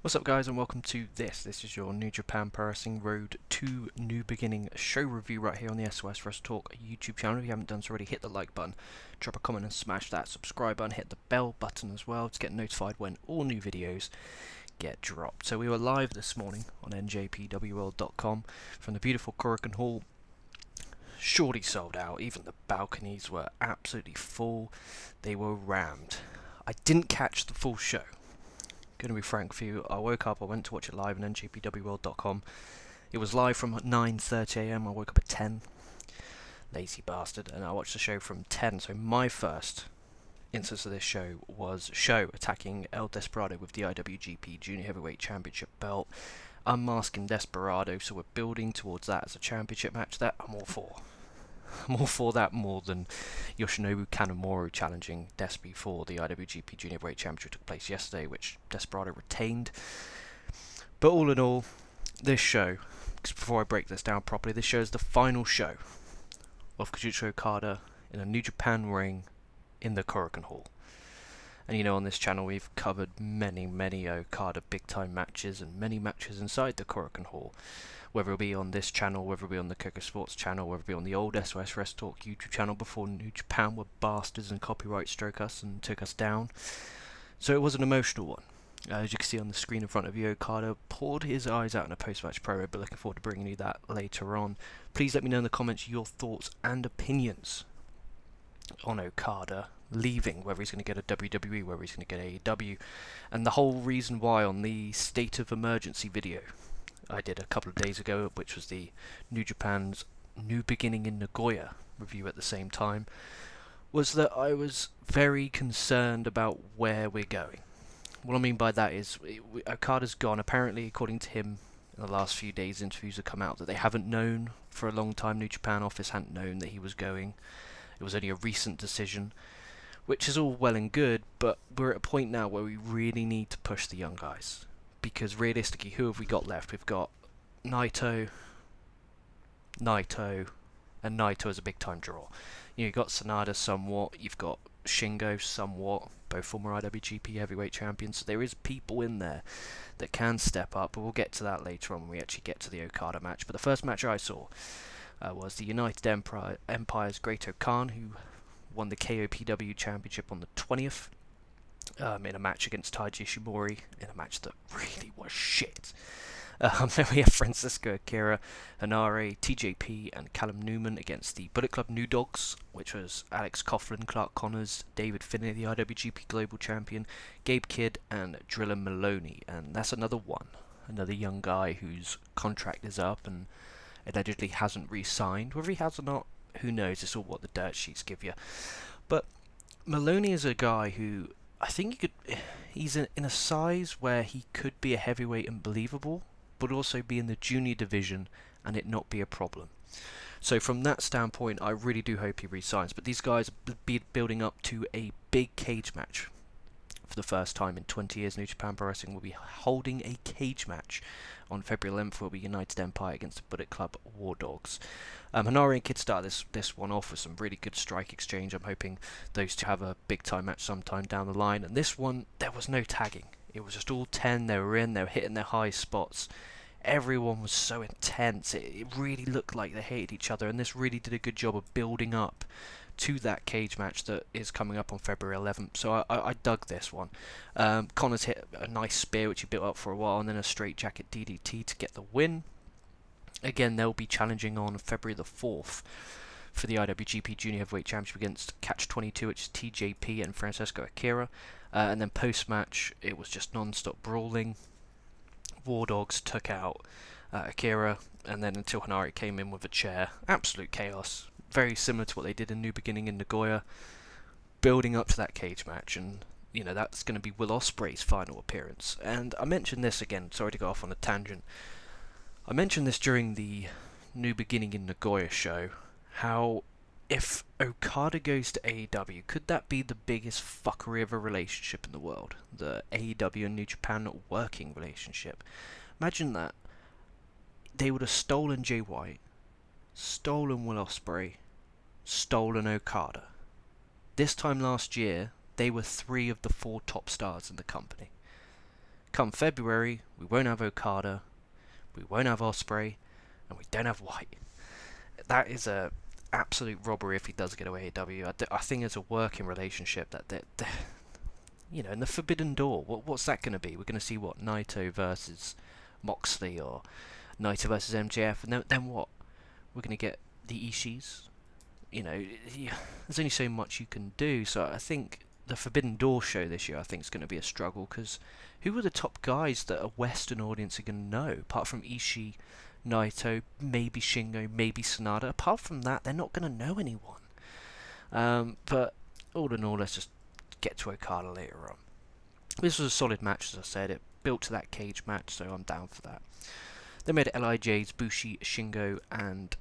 What's up guys and welcome to this. This is your New Japan Pro Wrestling Road to New Beginning show review right here on the SOS Wrestletalk YouTube channel. If you haven't done so already, hit the like button, drop a comment and smash that subscribe button, hit the bell button as well to get notified when all new videos get dropped. So we were live this morning on NJPW.com from the beautiful Korakuen Hall. Shortly sold out, even the balconies were absolutely full, they were rammed. I didn't catch the full show. Going to be frank with you, I woke up, I went to watch it live on NJPW.com. It was live from 9:30am, I woke up at 10. Lazy bastard. And I watched the show from 10, so my first instance of this show was Show attacking El Desperado with the IWGP Junior Heavyweight Championship belt, unmasking Desperado, so we're building towards that as a championship match. That I'm all for. I'm all for that more than Yoshinobu Kanemaru challenging Despy for the IWGP Junior Heavyweight Championship took place yesterday, which Desperado retained. But all in all, this show, because before I break this down properly, this show is the final show of Kazuchika Okada in a New Japan ring in the Korakuen Hall. And you know, on this channel we've covered many Okada big time matches and many matches inside the Korakuen Hall. Whether it be on this channel, whether it be on the Coco Sports channel, whether it be on the old SOS Wrestletalk YouTube channel before New Japan were bastards and copyright struck us and took us down. So it was an emotional one. As you can see on the screen in front of you, Okada poured his eyes out in a post-match promo, but looking forward to bringing you that later on. Please let me know in the comments your thoughts and opinions on Okada leaving, whether he's going to get a WWE, whether he's going to get AEW, and the whole reason why on the State of Emergency video I did a couple of days ago, which was the New Japan's New Beginning in Nagoya review at the same time, was that I was very concerned about where we're going. What I mean by that is, Okada's gone. Apparently, according to him, in the last few days, interviews have come out that they haven't known for a long time. New Japan office hadn't known that he was going. It was only a recent decision, which is all well and good, but we're at a point now where we really need to push the young guys. Because realistically, who have we got left? We've got Naito, and Naito is a big time draw. You've got Sanada somewhat, you've got Shingo somewhat, both former IWGP heavyweight champions, so there is people in there that can step up, but we'll get to that later on when we actually get to the Okada match. But the first match I saw was the United Empire's Great-O-Khan, who won the KOPW championship on the 20th. In a match against Taiji Ishimori, in a match that really was shit. Then we have Francisco Akira, Hanare, TJP, and Callum Newman against the Bullet Club New Dogs, which was Alex Coughlin, Clark Connors, David Finney, the IWGP Global Champion, Gabe Kidd, and Drilla Maloney. And that's another young guy whose contract is up and allegedly hasn't re-signed. Whether he has or not, who knows? It's all what the dirt sheets give you. But Maloney is a guy who I think he's in a size where he could be a heavyweight and believable, but also be in the junior division and it not be a problem. So from that standpoint, I really do hope he resigns. But these guys be building up to a big cage match. For the first time in 20 years, New Japan Pro Wrestling will be holding a cage match on February 11th. Will be United Empire against the Bullet Club War Dogs. Hanare and Kidd start this one off with some really good strike exchange. I'm hoping those two have a big time match sometime down the line. And this one, there was no tagging. It was just all 10. They were hitting their high spots. Everyone was so intense. It really looked like they hated each other. And this really did a good job of building up to that cage match that is coming up on February 11th. So I dug this one. Connors hit a nice spear which he built up for a while, and then a straight jacket DDT to get the win. Again, they'll be challenging on February the 4th for the IWGP Junior Heavyweight Championship against Catch 22, which is TJP and Francisco Akira. And then post-match, it was just non-stop brawling. War Dogs took out Akira, and then until Hanare came in with a chair. Absolute chaos. Very similar to what they did in New Beginning in Nagoya, building up to that cage match, and you know that's going to be Will Ospreay's final appearance. And I mentioned this again, sorry to go off on a tangent. I mentioned this during the New Beginning in Nagoya show, how if Okada goes to AEW, could that be the biggest fuckery of a relationship in the world? The AEW and New Japan working relationship. Imagine that. They would have stolen Jay White, stolen Will Ospreay, stolen Okada. This time last year, they were 3 of the 4 top stars in the company. Come February, we won't have Okada, we won't have Ospreay, and we don't have White. That is a absolute robbery if he does get away at AEW. I think it's a working relationship that you know, in the Forbidden Door, what's that going to be? We're going to see what, Naito versus Moxley, or Naito versus MJF, and then what? We're going to get the Ishis. You know, there's only so much you can do. So I think the Forbidden Door show this year, I think, is going to be a struggle, because who are the top guys that a Western audience are going to know? Apart from Ishii, Naito, maybe Shingo, maybe Sanada. Apart from that, they're not going to know anyone. But all in all, let's just get to Okada later on. This was a solid match, as I said. It built to that cage match, so I'm down for that. They made LIJs, Bushi, Shingo, and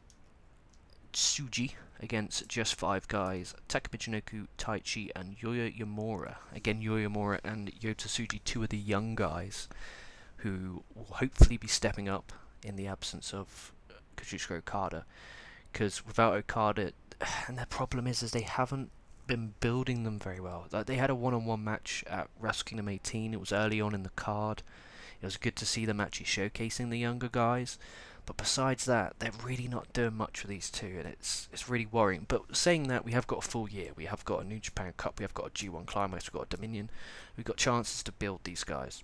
Tsuji against just 5 guys: Taka Michinoku, Taichi, and Yoya Yamura. Again, Yoya Yamura and Yota Tsuji, 2 of the young guys who will hopefully be stepping up in the absence of Kazuchika Okada. Because without Okada, and their problem is they haven't been building them very well. Like, they had a one-on-one match at Wrestle Kingdom 18. It was early on in the card. It was good to see them actually showcasing the younger guys. But besides that, they're really not doing much for these two, and it's really worrying. But saying that, we have got a full year. We have got a New Japan Cup. We have got a G1 Climax. We've got a Dominion. We've got chances to build these guys.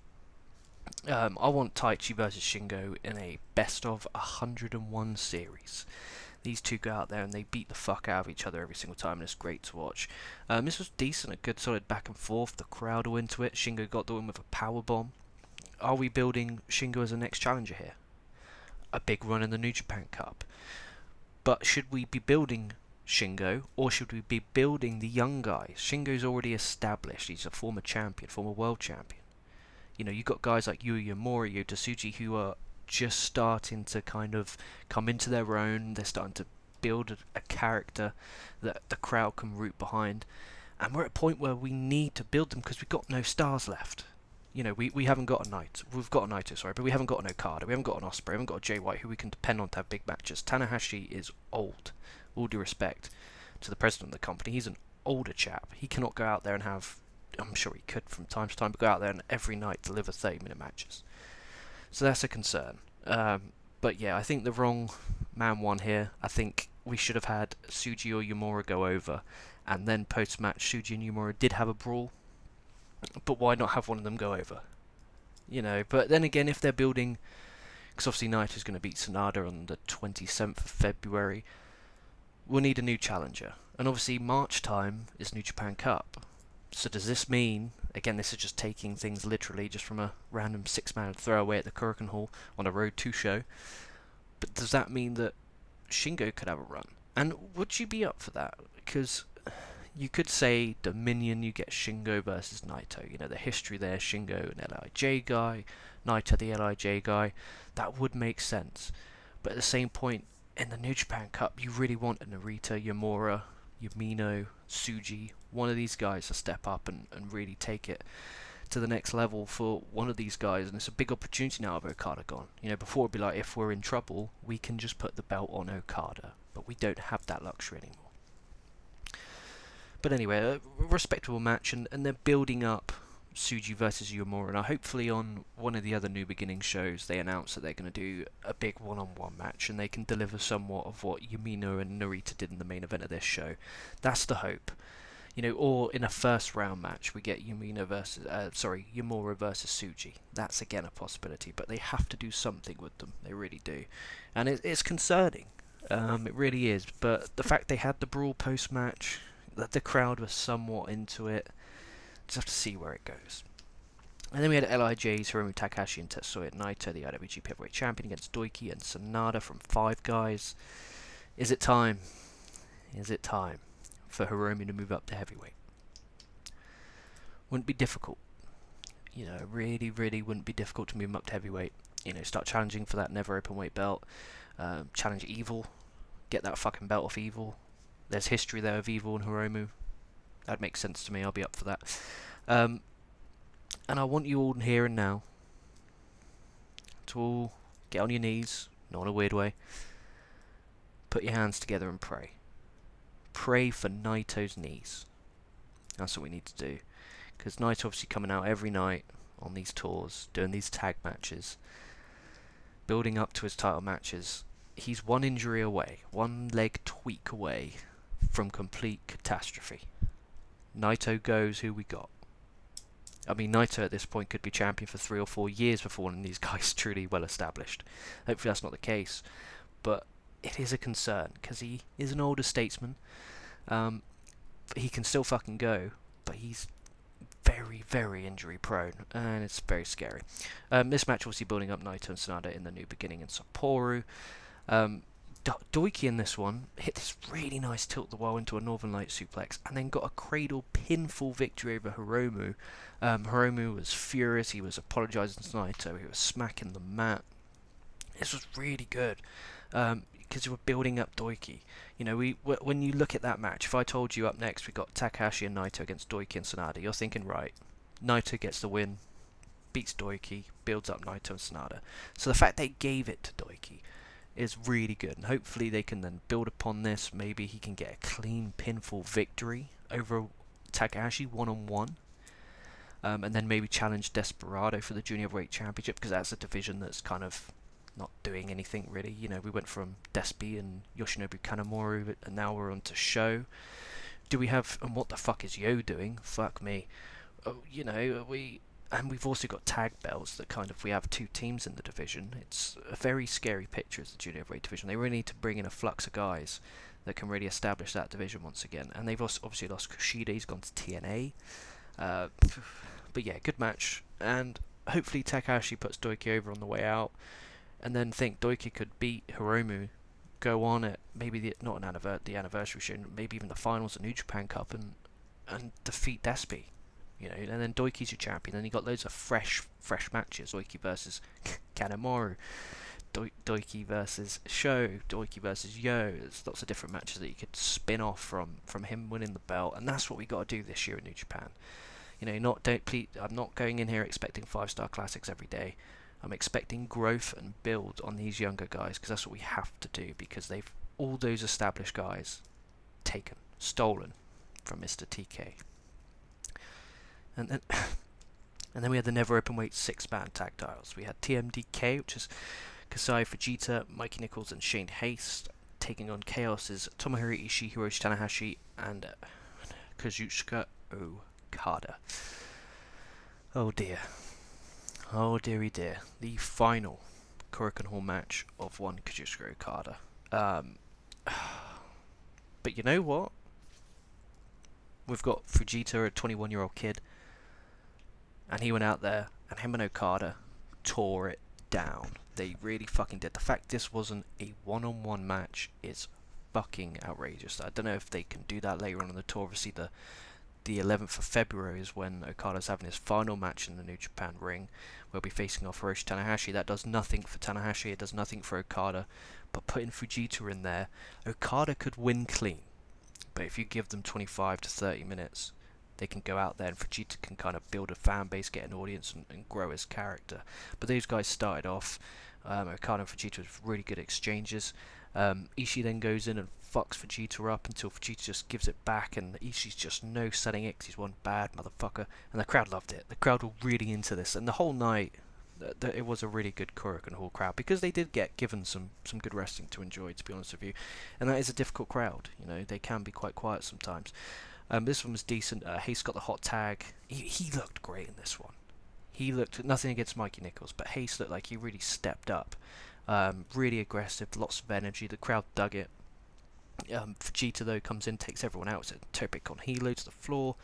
I want Taichi versus Shingo in a best of 101 series. These two go out there and they beat the fuck out of each other every single time, and it's great to watch. This was decent, a good solid back and forth. The crowd all into it. Shingo got the win with a power bomb. Are we building Shingo as a next challenger here? A big run in the New Japan Cup. But should we be building Shingo, or should we be building the young guys? Shingo's already established. He's a former champion, former world champion. You know, you've got guys like Yuya Mori, Yota Tsuji, who are just starting to kind of come into their own. They're starting to build a character that the crowd can root behind. And we're at a point where we need to build them, because we've got no stars left. You know, we haven't got a Naito. We've got a Naito, sorry, but we haven't got an Okada. We haven't got an Ospreay. We haven't got a Jay White, who we can depend on to have big matches. Tanahashi is old. All due respect to the president of the company. He's an older chap. He cannot go out there and have... I'm sure he could from time to time, but go out there and every night deliver 30-minute matches. So that's a concern. But yeah, I think the wrong man won here. I think we should have had Tsuji or Yamura go over, and then post-match Tsuji and Yamura did have a brawl. But why not have one of them go over? You know, but then again, if they're building... Because obviously Naito's going to beat Sanada on the 27th of February. We'll need a new challenger. And obviously March time is New Japan Cup. So does this mean... Again, this is just taking things literally, just from a random 6-man throwaway at the Korakuen Hall on a Road 2 show. But does that mean that Shingo could have a run? And would you be up for that? Because... you could say Dominion, you get Shingo versus Naito. You know, the history there, Shingo an LIJ guy, Naito the LIJ guy. That would make sense. But at the same point, in the New Japan Cup, you really want a Narita, Yamura, Umino, Tsuji, one of these guys to step up and really take it to the next level for one of these guys. And it's a big opportunity now of Okada gone. You know, before it'd be like, if we're in trouble, we can just put the belt on Okada. But we don't have that luxury anymore. But anyway, a respectable match, and they're building up Tsuji versus Yamura. And hopefully on one of the other New Beginning shows, they announce that they're going to do a big one-on-one match, and they can deliver somewhat of what Umino and Narita did in the main event of this show. That's the hope. You know, or in a first round match, we get Yamura versus Tsuji. That's again a possibility, but they have to do something with them. They really do. And it's concerning. It really is. But the fact they had the brawl post-match... that the crowd was somewhat into it. Just have to see where it goes. And then we had LIJs, Hiromu Takahashi and Tetsuya Naito, the IWGP Heavyweight Champion, against Doiki and Sanada from 5 Guys. Is it time? Is it time for Hiromu to move up to heavyweight? Wouldn't be difficult. You know, really, really wouldn't be difficult to move him up to heavyweight. You know, start challenging for that never open weight belt. Challenge Evil. Get that fucking belt off Evil. There's history there of Evil and Hiromu. That makes sense to me. I'll be up for that. And I want you all here and now to all get on your knees, not in a weird way. Put your hands together and pray. Pray for Naito's knees. That's what we need to do. Because Naito obviously coming out every night on these tours, doing these tag matches, building up to his title matches, he's one injury away, one leg tweak away from complete catastrophe. Naito goes, who we got? I mean, Naito at this point could be champion for 3 or 4 years before one of these guys is truly well established. Hopefully that's not the case, but it is a concern because he is an older statesman. He can still fucking go, but he's very, very injury prone, and it's very scary. This match obviously building up Naito and Sanada in the New Beginning in Sapporo. Doiki in this one hit this really nice tilt-the-whirl into a Northern Light suplex and then got a cradle pinfall victory over Hiromu. Hiromu was furious, he was apologising to Naito, he was smacking the mat. This was really good because you were building up Doiki. You know, when you look at that match, if I told you up next we got Takahashi and Naito against Doiki and Sanada, you're thinking, right, Naito gets the win, beats Doiki, builds up Naito and Sanada. So the fact they gave it to Doiki is really good, and hopefully they can then build upon this. Maybe he can get a clean pinfall victory over Takahashi one-on-one, and then maybe challenge Desperado for the Junior Weight Championship, because that's a division that's kind of not doing anything really. You know, we went from Despi and Yoshinobu Kanemaru, and now we're on to Sho. Do we have, and what the fuck is Yo doing? Fuck me. Oh, you know, and we've also got tag belts that kind of, we have 2 teams in the division. It's a very scary picture as the junior weight division. They really need to bring in a flux of guys that can really establish that division once again. And they've also obviously lost Kushida, he's gone to TNA. But yeah, good match. And hopefully Takahashi puts Doiki over on the way out. And then think Doiki could beat Hiromu, go on at maybe the anniversary show, maybe even the finals of New Japan Cup, and defeat Despi. You know, and then Doiki's your champion. Then you got loads of fresh matches. Doiki versus Kanemaru, Doiki versus Sho, Doiki versus Yo. There's lots of different matches that you could spin off from him winning the belt, and that's what we got to do this year in New Japan. You know, I'm not going in here expecting 5-star classics every day. I'm expecting growth and build on these younger guys, because that's what we have to do, because they've all those established guys stolen from Mr. TK. And then we had the never open weight 6-man tag titles. We had TMDK, which is Kasai Fujita, Mikey Nichols, and Shane Haste, taking on Chaos's Tomohiro Ishii, Hiroshi Tanahashi, and Kazuchika Okada. Oh dear. Oh dearie dear. The final Korakuen Hall match of one Kazuchika Okada. But you know what? We've got Fujita, a 21-year-old kid, and he went out there, and him and Okada tore it down. They really fucking did. The fact this wasn't a one-on-one match is fucking outrageous. I don't know if they can do that later on in the tour. Obviously, the 11th of February is when Okada's having his final match in the New Japan ring. We'll be facing off Hiroshi Tanahashi. That does nothing for Tanahashi. It does nothing for Okada. But putting Fujita in there, Okada could win clean. But if you give them 25 to 30 minutes, they can go out there and Fujita can kind of build a fan base, get an audience, and grow his character. But those guys started off, Okada and Fujita with really good exchanges. Ishii then goes in and fucks Fujita up until Fujita just gives it back, and Ishii's just no selling it 'cause he's one bad motherfucker. And the crowd loved it. The crowd were really into this. And the whole night, it was a really good Korakuen Hall crowd, because they did get given some good wrestling to enjoy, to be honest with you. And that is a difficult crowd. You know, they can be quite quiet sometimes. This one was decent. Hayes got the hot tag. He looked great in this one. He looked, nothing against Mikey Nichols, but Hayes looked like he really stepped up. Really aggressive, lots of energy. The crowd dug it. Fujita though comes in, takes everyone out. It's a topic on Hilo to the floor.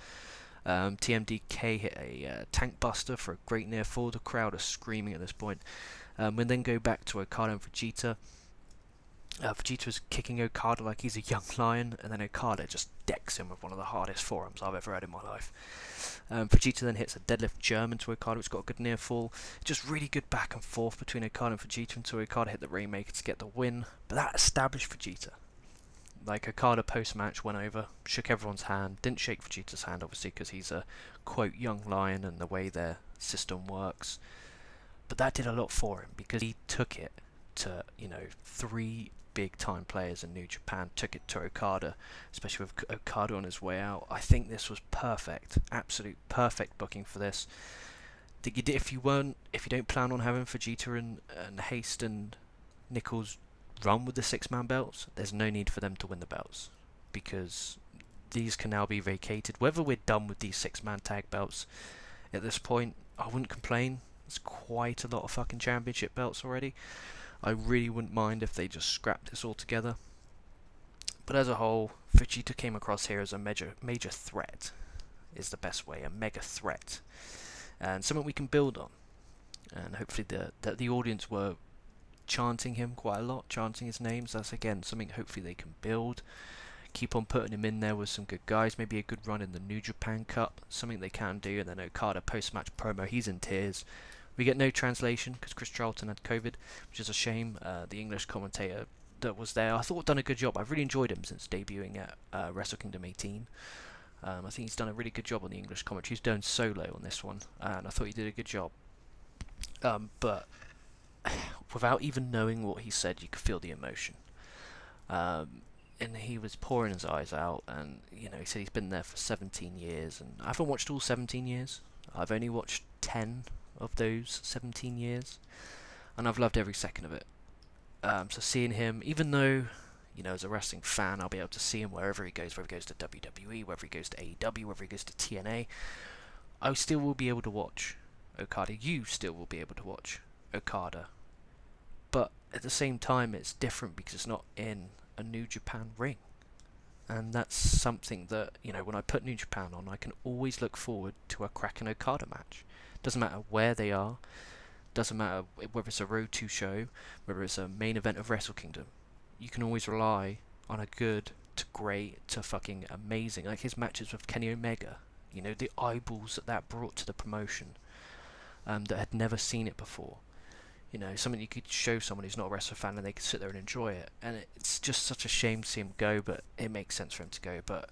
TMDK hit a tank buster for a great near fall. The crowd are screaming at this point. We then go back to Okada and Fujita. Fujita was kicking Okada like he's a young lion, and then Okada just decks him with one of the hardest forearms I've ever had in my life. Fujita then hits a deadlift German to Okada, which got a good near fall. Just really good back and forth between Okada and Fujita until Okada hit the Rainmaker to get the win. But that established Fujita. Like, Okada post-match went over, shook everyone's hand, didn't shake Fujita's hand obviously because he's a quote young lion and the way their system works. But that did a lot for him, because he took it to, 3 big time players in New Japan, took it to Okada, especially with Okada on his way out. I think this was perfect, absolute perfect booking for this. if you don't plan on having Fujita and Haste and Nichols run with the 6-man belts, there's no need for them to win the belts, because these can now be vacated. Whether we're done with these 6-man tag belts at this point, I wouldn't complain. It's quite a lot of fucking championship belts already. I really wouldn't mind if they just scrapped this all together. But as a whole, Fujita came across here as a major threat, is the best way, a mega threat, and something we can build on. And hopefully the audience were chanting him quite a lot, chanting his names. That's again something hopefully they can build. Keep on putting him in there with some good guys, maybe a good run in the New Japan Cup, something they can do. And then Okada post-match promo, he's in tears. We get no translation because Chris Charlton had COVID, which is a shame. The English commentator that was there, I thought, done a good job. I've really enjoyed him since debuting at Wrestle Kingdom 18. I think he's done a really good job on the English commentary. He's done solo on this one, and I thought he did a good job. But without even knowing what he said, you could feel the emotion. And he was pouring his eyes out, and he said he's been there for 17 years, and I haven't watched all 17 years. I've only watched 10 of those 17 years, and I've loved every second of it. So seeing him, even though, as a wrestling fan, I'll be able to see him wherever he goes, whether he goes to WWE, whether he goes to AEW, whether he goes to TNA, I still will be able to watch Okada. You still will be able to watch Okada. But at the same time, it's different because it's not in a New Japan ring. And that's something that, when I put New Japan on, I can always look forward to a cracking Okada match. Doesn't matter where they are. Doesn't matter whether it's a Road 2 show, whether it's a main event of Wrestle Kingdom. You can always rely on a good to great to fucking amazing. Like his matches with Kenny Omega. The eyeballs that brought to the promotion that had never seen it before. Something you could show someone who's not a wrestling fan and they could sit there and enjoy it. And it's just such a shame to see him go, but it makes sense for him to go. But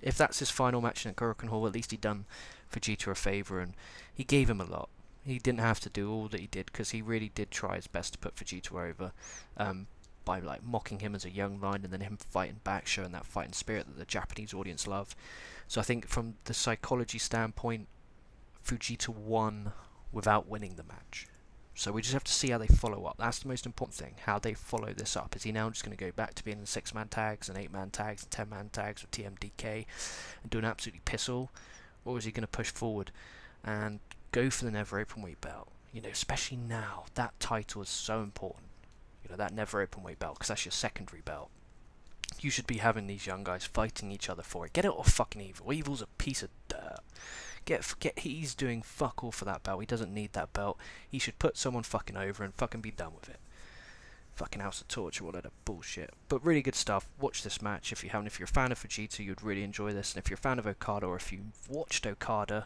if that's his final match in Korakuen Hall, at least he done Fujita a favour, and he gave him a lot. He didn't have to do all that he did, because he really did try his best to put Fujita over by mocking him as a young lion, and then him fighting back, showing that fighting spirit that the Japanese audience love. So I think from the psychology standpoint, Fujita won without winning the match. So we just have to see how they follow up. That's the most important thing, how they follow this up. Is he now just going to go back to being in 6-man tags and 8-man tags and 10-man tags with TMDK and do an absolutely piss all? Or is he going to push forward and go for the never openweight belt? Especially now, that title is so important. That never openweight belt, because that's your secondary belt. You should be having these young guys fighting each other for it. Get it off fucking Evil. Evil's a piece of dirt. He's doing fuck all for that belt. He doesn't need that belt. He should put someone fucking over and fucking be done with it. Fucking House of Torture, all that bullshit. But really good stuff. Watch this match if you haven't. If you're a fan of Fujita, you'd really enjoy this. And if you're a fan of Okada, or if you've watched Okada,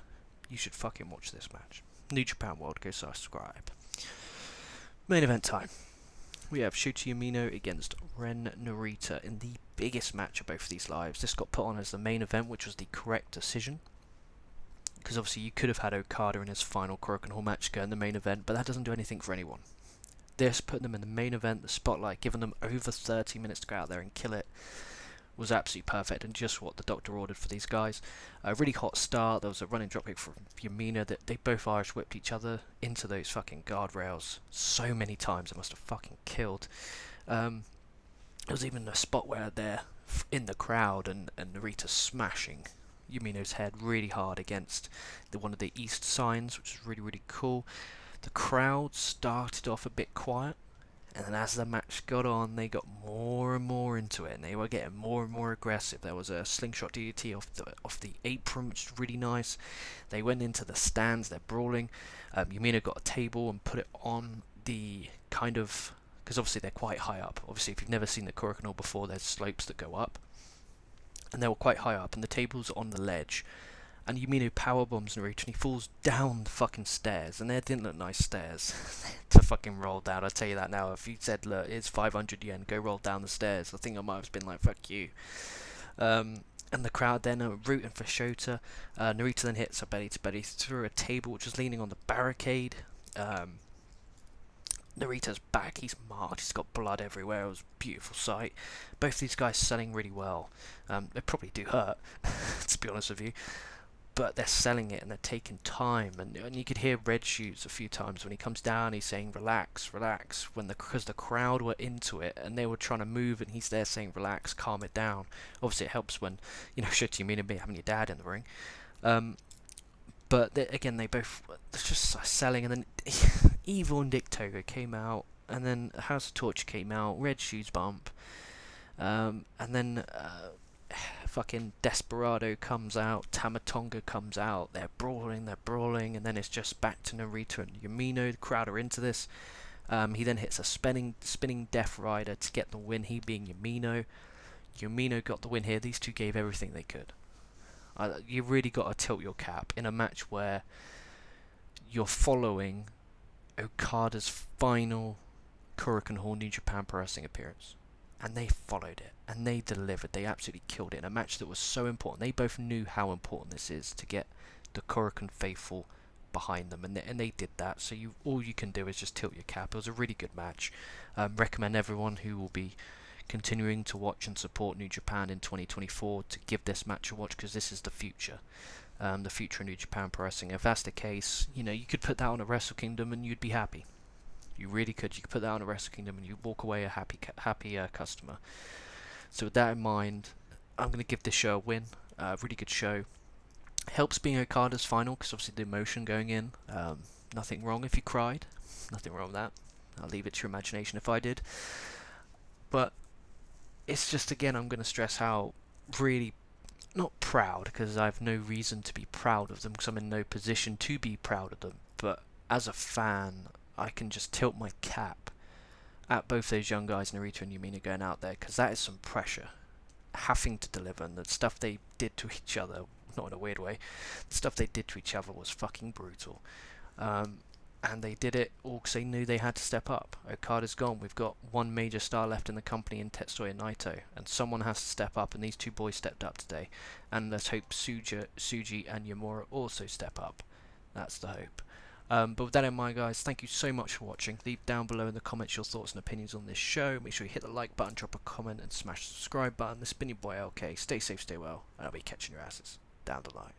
you should fucking watch this match. New Japan World, go subscribe. Main event time. We have Shota Umino against Ran Narita in the biggest match of both of these lives. This got put on as the main event, which was the correct decision. Because obviously you could have had Okada in his final Korakuen Hall match go in the main event, but that doesn't do anything for anyone. This, putting them in the main event, the spotlight, giving them over 30 minutes to go out there and kill it, was absolutely perfect, and just what the doctor ordered for these guys. A really hot start. There was a running dropkick from Umino that they both Irish whipped each other into those fucking guardrails so many times it must have fucking killed. There was even a spot where they're in the crowd and Narita smashing Umino's head really hard against one of the east signs, which is really, really cool. The crowd started off a bit quiet, and then as the match got on, they got more and more into it, and they were getting more and more aggressive. There was a slingshot DDT off the apron, which was really nice. They went into the stands, they're brawling. Umino got a table and put it on the kind of... because obviously they're quite high up. Obviously, if you've never seen the Korakuen Hall before, there's slopes that go up. And they were quite high up, and the table's on the ledge. And Umino powerbombs Narita, and he falls down the fucking stairs. And they didn't look nice stairs to fucking roll down. I'll tell you that now. If you said, look, it's 500 yen, go roll down the stairs, I think I might have been like, fuck you. And the crowd then are rooting for Shota. Narita then hits a belly-to-belly through a table, which was leaning on the barricade. Narita's back, he's marked, he's got blood everywhere. It was a beautiful sight. Both these guys selling really well. They probably do hurt, to be honest with you. but they're selling it and they're taking time, and you could hear Red Shoes a few times when he comes down, he's saying relax, relax, because the crowd were into it and they were trying to move, and he's there saying relax, calm it down. Obviously it helps when, Shota Umino be having your dad in the ring. But again, they both just selling, and then Evil and Dick Togo came out, and then House of Torture came out, Red Shoes bump, and then fucking Desperado comes out, Tamatonga comes out, they're brawling, and then it's just back to Narita and Umino. The crowd are into this. He then hits a spinning Death Rider to get the win, he being Umino. Umino got the win here. These two gave everything they could. You really got to tilt your cap in a match where you're following Okada's final Korakuen Hall New Japan Pro Wrestling appearance. And they followed it, and they delivered. They absolutely killed it in a match that was so important. They both knew how important this is to get the Korakuen faithful behind them, and they did that. So all you can do is just tilt your cap. It was a really good match. Recommend everyone who will be continuing to watch and support New Japan in 2024 to give this match a watch, because this is the future. The future of New Japan Pro Wrestling. If that's the case, you could put that on a Wrestle Kingdom and you'd be happy. You really could. You could put that on a Wrestle Kingdom and you walk away a happy customer. So with that in mind, I'm going to give this show a win. Really good show. Helps being Okada's final, because obviously the emotion going in. Nothing wrong if you cried. Nothing wrong with that. I'll leave it to your imagination if I did. But it's just, again, I'm going to stress how really, not proud, because I have no reason to be proud of them, because I'm in no position to be proud of them. But as a fan, I can just tilt my cap at both those young guys, Narita and Umino, going out there, because that is some pressure, having to deliver, and the stuff they did to each other, not in a weird way, the stuff they did to each other was fucking brutal. And they did it all because they knew they had to step up. Okada's gone. We've got one major star left in the company in Tetsuya Naito, and someone has to step up, and these two boys stepped up today. And let's hope Tsuji and Yamura also step up. That's the hope. But with that in mind, guys, thank you so much for watching. Leave down below in the comments your thoughts and opinions on this show. Make sure you hit the like button, drop a comment, and smash the subscribe button. This has been your boy LK. Stay safe, stay well, and I'll be catching your asses down the line.